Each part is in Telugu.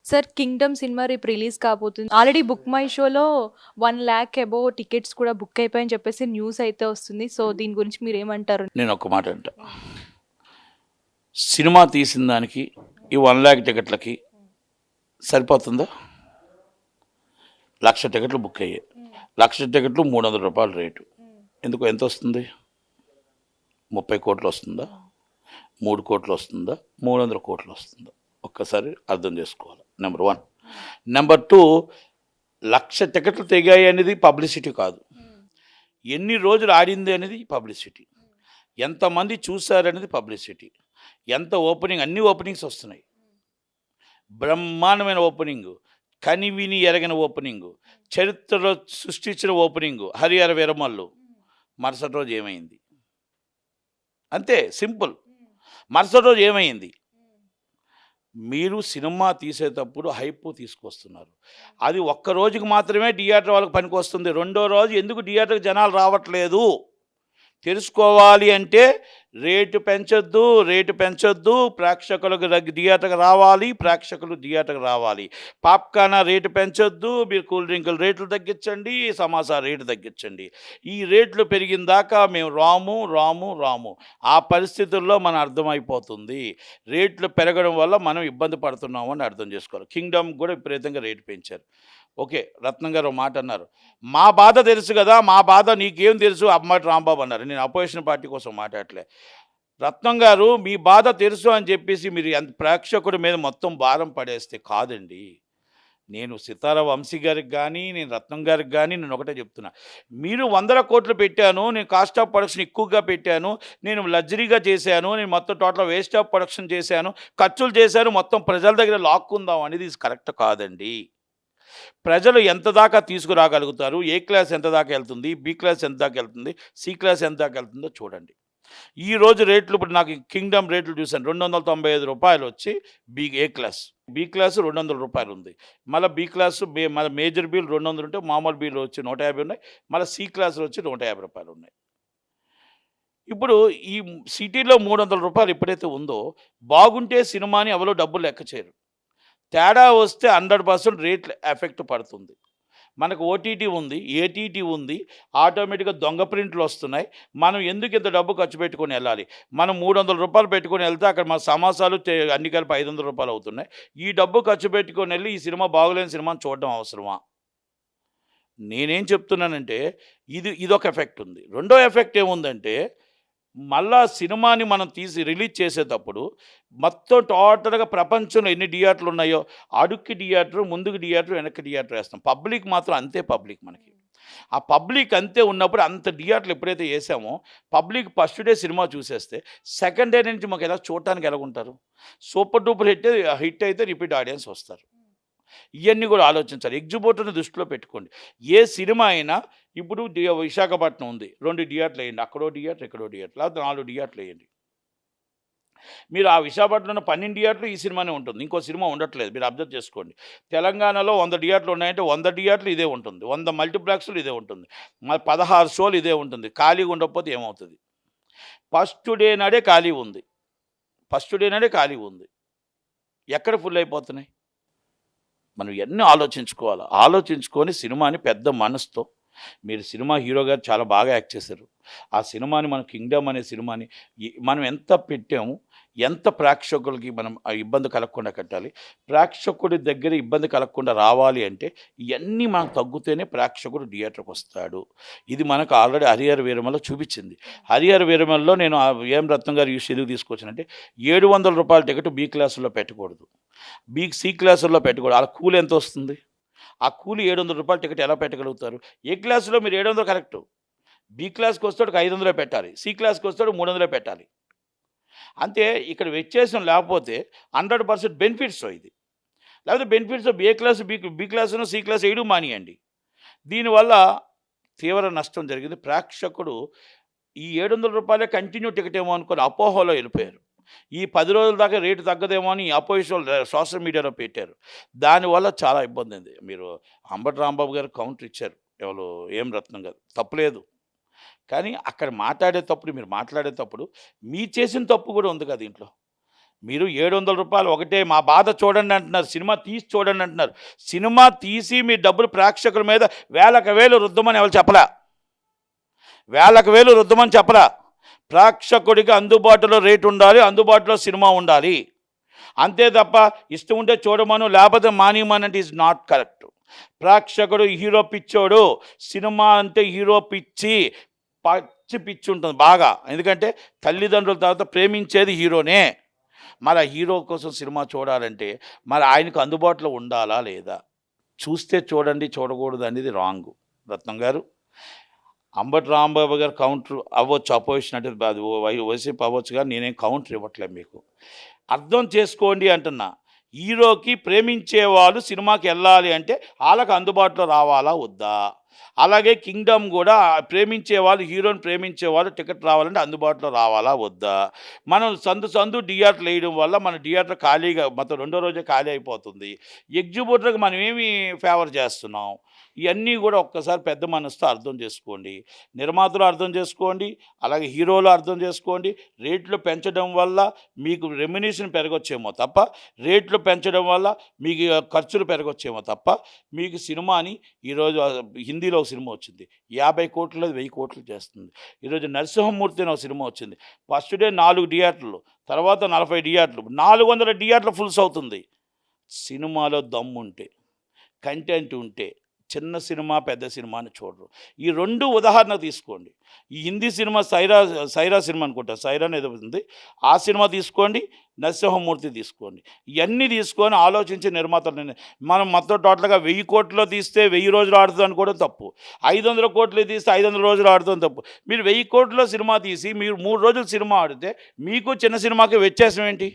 సార్ 'కింగ్డమ్' సినిమా రేపు రిలీజ్ కాబోతుంది. ఆల్రెడీ బుక్ మై షోలో 1,00,000 అబోవ్ టికెట్స్ కూడా బుక్ అయిపోయాయని చెప్పేసి న్యూస్ అయితే వస్తుంది. సో, దీని గురించి మీరేమంటారు? నేను ఒక మాట అంట, సినిమా తీసిన దానికి ఈ 1,00,000 టికెట్లకి సరిపోతుందా? 1,00,000 టికెట్లు బుక్ అయ్యాయి. 1,00,000 టికెట్లు 300 రూపాయల రేటు. ఎందుకు ఎంత వస్తుంది? 30 కోట్లు వస్తుందా? 3 కోట్లు వస్తుందా? 300 కోట్లు వస్తుందా? ఒక్కసారి అర్థం చేసుకోవాలి. నెంబర్ 1. నెంబర్ 2, 1,00,000 టికెట్లు తెగాయి అనేది పబ్లిసిటీ కాదు. ఎన్ని రోజులు ఆడింది అనేది పబ్లిసిటీ. ఎంతమంది చూశారనేది పబ్లిసిటీ. ఎంత ఓపెనింగ్, అన్ని ఓపెనింగ్స్ వస్తున్నాయి. బ్రహ్మాండమైన ఓపెనింగ్, కనివిని ఎరగని ఓపెనింగ్, చరిత్రలో సృష్టించిన ఓపెనింగ్ హరిహర వీరమల్లు. మరుసటి రోజు ఏమైంది? అంతే, సింపుల్. మరుసటి రోజు ఏమైంది? మీరు సినిమా తీసేటప్పుడు హైప్ తీసుకొస్తున్నారు. అది ఒక్క రోజుకి మాత్రమే థియేటర్ వాళ్ళకి పనికి వస్తుంది. రెండో రోజు ఎందుకు థియేటర్కి జనాలు రావట్లేదు తెలుసుకోవాలి అంటే రేటు పెంచొద్దు. ప్రేక్షకులకు థియేటర్కి రావాలి, ప్రేక్షకులు థియేటర్కి రావాలి. పాప్కార్న్ రేటు పెంచొద్దు, మీరు కూల్ డ్రింకుల రేట్లు తగ్గించండి, సమోసా రేటు తగ్గించండి. ఈ రేట్లు పెరిగిన దాకా మేము రాము. ఆ పరిస్థితుల్లో మనం అర్థమైపోతుంది రేట్లు పెరగడం వల్ల మనం ఇబ్బంది పడుతున్నాము అని అర్థం చేసుకోవాలి. కింగ్డమ్ కూడా విపరీతంగా రేటు పెంచారు. ఓకే, రత్నం గారు మాట అన్నారు, మా బాధ తెలుసు కదా, మా బాధ నీకేం తెలుసు అమ్మటి రాంబాబు అన్నారు. నేను అపోజిషన్ పార్టీ కోసం మాట్లాడలే. రత్నం గారు, మీ బాధ తెలుసు అని చెప్పేసి మీరు ఎంత ప్రేక్షకుడి మీద మొత్తం భారం పడేస్తే కాదండి. నేను సితార వంశీ గారికి కానీ, నేను రత్నం గారికి కానీ నేను ఒకటే చెప్తున్నా, మీరు 100 కోట్లు పెట్టాను, నేను కాస్ట్ ఆఫ్ ప్రొడక్షన్ ఎక్కువగా పెట్టాను, నేను లగ్జరీగా చేశాను, నేను మొత్తం టోటల్ వేస్ట్ ఆఫ్ ప్రొడక్షన్ చేశాను, ఖర్చులు చేశాను, మొత్తం ప్రజల దగ్గర లాక్కుందాం అనేది కరెక్ట్ కాదండి. ప్రజలు ఎంత దాకా తీసుకురాగలుగుతారు, ఏ క్లాస్ ఎంత దాకా వెళ్తుంది, బి క్లాస్ ఎంత దాకా వెళ్తుంది, సి క్లాస్ ఎంత దాకా వెళ్తుందో చూడండి. ఈరోజు రేట్లు ఇప్పుడు నాకు కింగ్డమ్ రేట్లు చూశాను, 295 రూపాయలు వచ్చి ఏ క్లాస్, బి క్లాస్ 200 రూపాయలు ఉంది. మళ్ళీ బి క్లాసు మళ్ళీ మేజర్ బిల్ 200 ఉంటే మామూలు బిల్లు వచ్చి 150 ఉన్నాయి. మళ్ళీ సి క్లాసులు వచ్చి 150 రూపాయలు ఉన్నాయి. ఇప్పుడు ఈ సిటీలో 300 రూపాయలు ఎప్పుడైతే ఉందో, బాగుంటే సినిమాని ఎవరో డబ్బులు లెక్క చేయరు. తేడా వస్తే 100% రేట్లు ఎఫెక్ట్ పడుతుంది. మనకు ఓటీటీ ఉంది, ఏటీటీ ఉంది, ఆటోమేటిక్గా దొంగ ప్రింట్లు వస్తున్నాయి. మనం ఎందుకు ఇంత డబ్బు ఖర్చు పెట్టుకొని వెళ్ళాలి? మనం 300 రూపాయలు పెట్టుకొని వెళ్తే అక్కడ మన సమాసాలు అన్ని కలిపి 500 రూపాయలు అవుతున్నాయి. ఈ డబ్బు ఖర్చు పెట్టుకొని వెళ్ళి ఈ సినిమా బాగోలేని సినిమాని చూడడం అవసరమా? నేనేం చెప్తున్నానంటే ఇదొక ఎఫెక్ట్ ఉంది. రెండో ఎఫెక్ట్ ఏముందంటే, మళ్ళా సినిమాని మనం తీసి రిలీజ్ చేసేటప్పుడు మొత్తం టోటల్గా ప్రపంచంలో ఎన్ని థియేటర్లు ఉన్నాయో అడుక్కి థియేటర్, ముందుకు థియేటర్, వెనక్కి థియేటర్ వేస్తాం. పబ్లిక్ మాత్రం అంతే పబ్లిక్ మనకి. ఆ పబ్లిక్ అంతే ఉన్నప్పుడు అంత థియేటర్లు ఎప్పుడైతే వేసామో పబ్లిక్ ఫస్ట్ డే సినిమా చూసేస్తే సెకండ్ డే నుంచి మాకు ఎలా చూడటానికి ఎలా ఉంటారు? సూపర్ డూపర్ హిట్ అయితే రిపీట్ ఆడియన్స్ వస్తారు. ఇవన్నీ కూడా ఆలోచించాలి. ఎగ్జిబిటర్ని దృష్టిలో పెట్టుకోండి. ఏ సినిమా అయినా ఇప్పుడు విశాఖపట్నం ఉంది, 2 థియేటర్లు వేయండి, అక్కడో థియేటర్, ఇక్కడో థియేటర్, లేకపోతే 4 థియేటర్లు వేయండి. మీరు ఆ విశాఖపట్నంలో 12 థియేటర్లు ఈ సినిమానే ఉంటుంది, ఇంకో సినిమా ఉండట్లేదు. మీరు అబ్జర్వ్ చేసుకోండి. తెలంగాణలో 100 థియేటర్లు ఉన్నాయంటే 100 థియేటర్లు ఇదే ఉంటుంది, 100 మల్టీప్లెక్స్లు ఇదే ఉంటుంది, 16 షోలు ఇదే ఉంటుంది. ఖాళీగా ఉండకపోతే ఏమవుతుంది? ఫస్ట్ డే నాడే ఖాళీ ఉంది, ఎక్కడ ఫుల్ అయిపోతున్నాయి? మనం ఇవన్నీ ఆలోచించుకొని సినిమాని పెద్ద మనసుతో, మీరు సినిమా హీరో గారు చాలా బాగా యాక్ట్ చేశారు. ఆ సినిమాని మనం కింగ్డమ్ అనే సినిమాని మనం ఎంత పెట్టాము, ఎంత ప్రేక్షకులకి మనం ఆ ఇబ్బంది కలగకుండా కట్టాలి, ప్రేక్షకుడి దగ్గర ఇబ్బంది కలగకుండా రావాలి అంటే ఇవన్నీ మనకు తగ్గుతేనే ప్రేక్షకుడు థియేటర్కి వస్తాడు. ఇది మనకు ఆల్రెడీ హరిహర వీరమల్లో చూపించింది. హరిహర వీరమల్లో నేను ఏం రత్నం గారు ఎందుకు తీసుకొచ్చానంటే, 700 రూపాయల టికెట్ బి క్లాసుల్లో పెట్టకూడదు, సి క్లాసుల్లో పెట్టకూడదు. ఆ కూలి ఎంత వస్తుంది? ఆ కూలి 700 రూపాయల టికెట్ ఎలా పెట్టగలుగుతారు? ఏ క్లాసులో మీరు 700 కరెక్టు, బి క్లాస్కి వస్తాడు 500 పెట్టాలి, సి క్లాస్కి వస్తాడు 300 పెట్టాలి. అంతే. ఇక్కడ వ్యత్యాసం లేకపోతే 100% బెనిఫిట్స్ ఇది. లేకపోతే బెనిఫిట్స్ ఏ క్లాసు బి క్లాసును సి క్లాస్ వేయడం మానేయండి. దీనివల్ల తీవ్ర నష్టం జరిగింది. ప్రేక్షకుడు ఈ 700 రూపాయలే కంటిన్యూ టికెట్ ఏమో అనుకుని అపోహలో వెళ్ళిపోయారు. ఈ 10 రోజుల దాకా రేటు తగ్గదేమో అని అపోజిషన్ సోషల్ మీడియాలో పెట్టారు. దానివల్ల చాలా ఇబ్బంది అయింది. మీరు అంబటి రాంబాబు గారు కౌంటర్ ఇచ్చారు, ఎవరు ఏం రత్నం గారు, తప్పులేదు. కానీ అక్కడ మీరు మాట్లాడేటప్పుడు మీరు చేసిన తప్పు కూడా ఉంది కదా దీంట్లో. మీరు 700 రూపాయలు ఒకటే మా బాధ చూడండి అంటున్నారు, సినిమా తీసి చూడండి అంటున్నారు. సినిమా తీసి మీ డబ్బులు ప్రేక్షకుల మీద వేలకు వేలు రుద్దమని ఎవరు చెప్పలా, వేలకు వేలు రుద్దమని చెప్పలా. ప్రేక్షకుడికి అందుబాటులో రేటు ఉండాలి, అందుబాటులో సినిమా ఉండాలి, అంతే తప్ప ఇష్టం ఉంటే చూడమను లేకపోతే మానేయమనంటే ఈజ్ నాట్ కరెక్ట్. ప్రేక్షకుడు హీరో పిచ్చోడు, సినిమా అంటే హీరో పిచ్చి, పచ్చి పిచ్చి ఉంటుంది బాగా. ఎందుకంటే తల్లిదండ్రుల తర్వాత ప్రేమించేది హీరోనే. మరి ఆ హీరో కోసం సినిమా చూడాలంటే మరి ఆయనకు అందుబాటులో ఉండాలా లేదా? చూస్తే చూడండి, చూడకూడదు అనేది రాంగ్. రత్నం గారు, అంబటి రాంబాబు గారు కౌంటర్ అవ్వచ్చు, అపోజిషన్ అంటే అది వైసీపీ అవ్వచ్చు, కానీ నేనేం కౌంటర్ ఇవ్వట్లేదు. మీకు అర్థం చేసుకోండి అంటున్నా. హీరోకి ప్రేమించే వాళ్ళు సినిమాకి వెళ్ళాలి అంటే వాళ్ళకి అందుబాటులో రావాలా వద్దా? అలాగే కింగ్డమ్ కూడా ప్రేమించే వాళ్ళు, హీరోని ప్రేమించే వాళ్ళు టికెట్ రావాలంటే అందుబాటులో రావాలా వద్దా? మనం సందు థియేటర్లు వేయడం వల్ల మన థియేటర్ ఖాళీగా మొత్తం రెండో రోజే ఖాళీ అయిపోతుంది. ఎగ్జిబిటర్కి మనం ఏమి ఫేవర్ చేస్తున్నాం? ఇవన్నీ కూడా ఒక్కసారి పెద్ద మనసుతో అర్థం చేసుకోండి. నిర్మాతలు అర్థం చేసుకోండి, అలాగే హీరోలు అర్థం చేసుకోండి. రేట్లు పెంచడం వల్ల మీకు రెమ్యునేషన్ పెరగొచ్చేమో తప్ప, రేట్లు పెంచడం వల్ల మీకు ఖర్చులు పెరగొచ్చేమో తప్ప, మీకు సినిమాని ఈరోజు హిందీలో ఒక సినిమా వచ్చింది 50 కోట్లు 1000 కోట్లు చేస్తుంది. ఈరోజు నరసింహమూర్తి అని ఒక సినిమా వచ్చింది, ఫస్ట్ డే 4 థియేటర్లు, తర్వాత 40 థియేటర్లు, 400 థియేటర్లు ఫుల్స్ అవుతుంది. సినిమాలో దమ్ముంటే, కంటెంట్ ఉంటే చిన్న సినిమా పెద్ద సినిమాని చూడరు. ఈ 2 ఉదాహరణ తీసుకోండి. ఈ హిందీ సినిమా సైరా సినిమా అనుకుంటా, సైరా ఏదో ఉంది, ఆ సినిమా తీసుకోండి, నరసింహమూర్తి తీసుకోండి. ఇవన్నీ తీసుకొని ఆలోచించి నిర్మాతలు మనం మొత్తం టోటల్గా 1000 కోట్లు తీస్తే 1000 రోజులు ఆడుతుంది అనుకోవడం తప్పు, 500 కోట్లు తీస్తే 500 రోజులు ఆడుతుంది తప్పు. మీరు 1000 కోట్ల సినిమా తీసి మీరు 3 రోజులు సినిమా ఆడితే మీకు చిన్న సినిమాకి వ్యత్యాసం ఏంటి?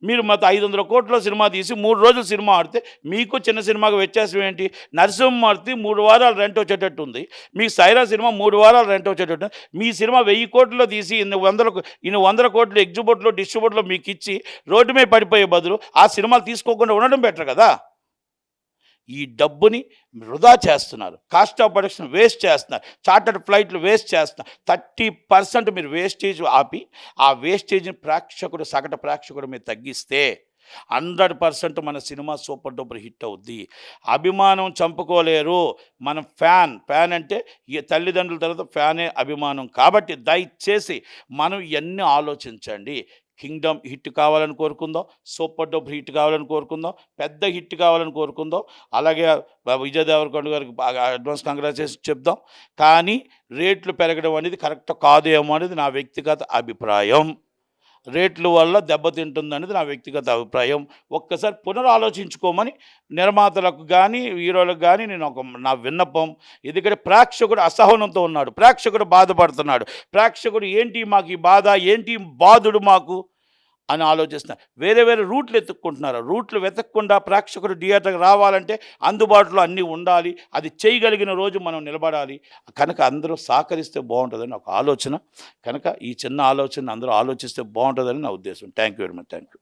మీరు మొత్తం 500 కోట్ల సినిమా తీసి 3 రోజులు సినిమా ఆడితే మీకు చిన్న సినిమాకి వ్యత్యాసం ఏంటి? నరసింహమూర్తి 3 వారాలు రెంట్ వచ్చేటట్టు ఉంది, మీకు సైరా సినిమా 3 వారాలు రెంట్ వచ్చేటట్టు. మీ సినిమా 1000 కోట్లలో తీసి ఇన్ని వందల కోట్లు ఎగ్జిబిట్లో డిస్ట్రిబ్యూట్లో మీకు ఇచ్చి రోడ్డు మీద పడిపోయే బదులు ఆ సినిమాలు తీసుకోకుండా ఉండడం బెటర్ కదా. ఈ డబ్బుని వృధా చేస్తున్నారు, కాస్ట్ ఆఫ్ ప్రొడక్షన్ వేస్ట్ చేస్తున్నారు, చార్టర్డ్ ఫ్లైట్లు వేస్ట్ చేస్తున్నారు. 30% మీరు వేస్టేజ్ ఆపి ఆ వేస్టేజ్ని సగటు ప్రేక్షకుడు మీరు తగ్గిస్తే 100% మన సినిమా సూపర్ డూపర్ హిట్ అవుద్ది. అభిమానం చంపుకోలేరు. మనం ఫ్యాన్ అంటే ఈ తల్లిదండ్రుల తర్వాత ఫ్యానే అభిమానం. కాబట్టి దయచేసి మనం ఇవన్నీ ఆలోచించండి. కింగ్డమ్ హిట్ కావాలని కోరుకుందాం, సూపర్ డూపర్ హిట్ కావాలని కోరుకుందాం, పెద్ద హిట్ కావాలని కోరుకుందాం. అలాగే విజయ్ దేవరకొండ గారికి బాగా అడ్వాన్స్ కంగ్రాచులేషన్స్ చెప్దాం. కానీ రేట్లు పెరగడం అనేది కరెక్ట్ కాదేమో అనేది నా వ్యక్తిగత అభిప్రాయం. రేట్ల వల్ల దెబ్బతింటుందనేది నా వ్యక్తిగత అభిప్రాయం. ఒక్కసారి పునరాలోచించుకోమని నిర్మాతలకు కానీ హీరోలకు కానీ నా విన్నపం. ఎందుకంటే ప్రేక్షకుడు అసహనంతో ఉన్నాడు, ప్రేక్షకుడు బాధపడుతున్నాడు, ప్రేక్షకుడు ఏంటి మాకు ఈ బాధ, ఏంటి బాధుడు మాకు అని ఆలోచిస్తున్నారు. వేరే రూట్లు ఎత్తుక్కుంటున్నారు. రూట్లు వెతకకుండా ప్రేక్షకుడు థియేటర్కి రావాలంటే అందుబాటులో అన్నీ ఉండాలి. అది చేయగలిగిన రోజు మనం నిలబడాలి. కనుక అందరూ సహకరిస్తే బాగుంటుందని ఒక ఆలోచన. కనుక ఈ చిన్న ఆలోచన అందరూ ఆలోచిస్తే బాగుంటుందని నా ఉద్దేశం. Thank you very much. Thank you.